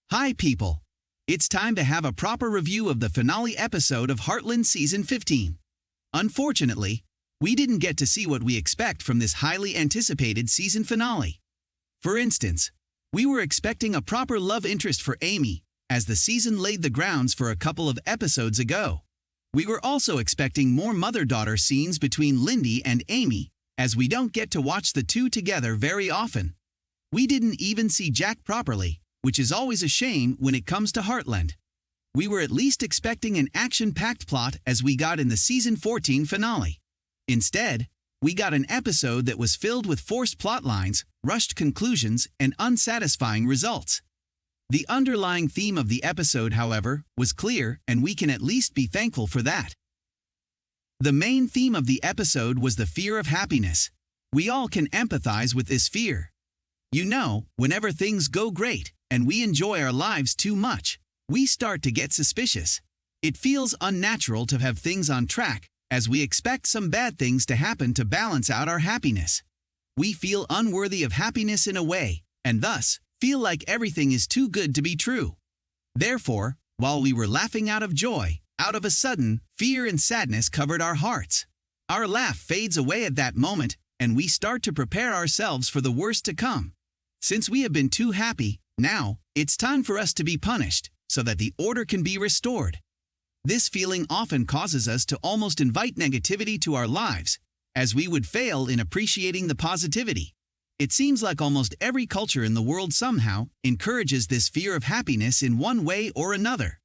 Hi people! It's time to have a proper review of the finale episode of Heartland Season 15. Unfortunately, we didn't get to see what we expect from this highly anticipated season finale. For instance, we were expecting a proper love interest for Amy, as the season laid the grounds for a couple of episodes ago. We were also expecting more mother-daughter scenes between Lyndy and Amy, as we don't get to watch the two together very often. We didn't even see Jack properly, which is always a shame when it comes to Heartland. We were at least expecting an action-packed plot as we got in the Season 14 finale. Instead, we got an episode that was filled with forced plot lines, rushed conclusions, and unsatisfying results. The underlying theme of the episode, however, was clear, and we can at least be thankful for that. The main theme of the episode was the fear of happiness. We all can empathize with this fear. You know, whenever things go great, and we enjoy our lives too much, we start to get suspicious. It feels unnatural to have things on track, as we expect some bad things to happen to balance out our happiness. We feel unworthy of happiness in a way, and thus, feel like everything is too good to be true. Therefore, while we were laughing out of joy, out of a sudden, fear and sadness covered our hearts. Our laugh fades away at that moment, and we start to prepare ourselves for the worst to come. Since we have been too happy, now, it's time for us to be punished, so that the order can be restored. This feeling often causes us to almost invite negativity to our lives, as we would fail in appreciating the positivity. It seems like almost every culture in the world somehow encourages this fear of happiness in one way or another.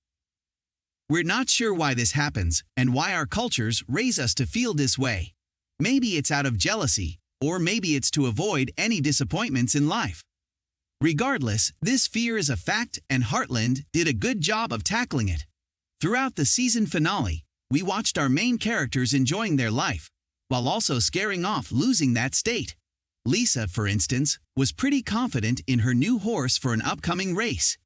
We're not sure why this happens, and why our cultures raise us to feel this way. Maybe it's out of jealousy, or maybe it's to avoid any disappointments in life. Regardless, this fear is a fact, and Heartland did a good job of tackling it. Throughout the season finale, we watched our main characters enjoying their life, while also scaring off losing that state. Lisa, for instance, was pretty confident in her new horse for an upcoming race.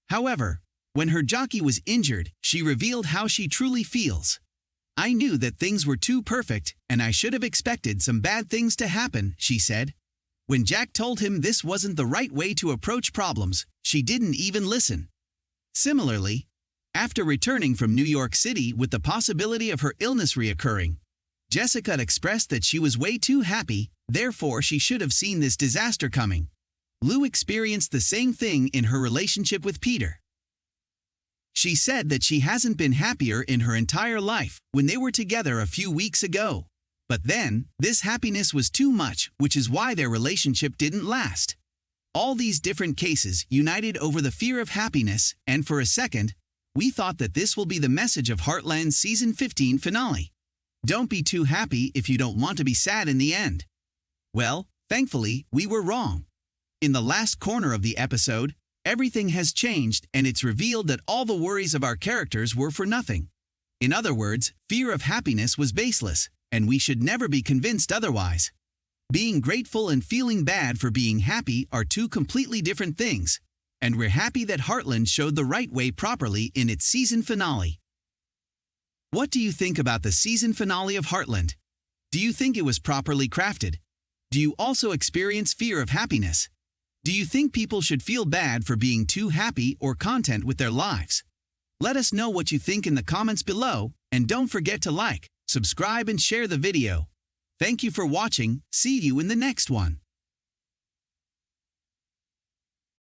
However, when her jockey was injured, she revealed how she truly feels. "I knew that things were too perfect, and I should have expected some bad things to happen," she said. When Jack told him this wasn't the right way to approach problems, she didn't even listen. Similarly, after returning from New York City with the possibility of her illness reoccurring, Jessica expressed that she was way too happy, therefore she should have seen this disaster coming. Lou experienced the same thing in her relationship with Peter. She said that she hasn't been happier in her entire life when they were together a few weeks ago. But then, this happiness was too much, which is why their relationship didn't last. All these different cases united over the fear of happiness, and for a second, we thought that this will be the message of Heartland's Season 15 finale. Don't be too happy if you don't want to be sad in the end. Well, thankfully, we were wrong. In the last corner of the episode, everything has changed, and it's revealed that all the worries of our characters were for nothing. In other words, fear of happiness was baseless, and we should never be convinced otherwise. Being grateful and feeling bad for being happy are two completely different things, and we're happy that Heartland showed the right way properly in its season finale. What do you think about the season finale of Heartland? Do you think it was properly crafted? Do you also experience fear of happiness? Do you think people should feel bad for being too happy or content with their lives? Let us know what you think in the comments below, and don't forget to like, subscribe and share the video. Thank you for watching. See you in the next one.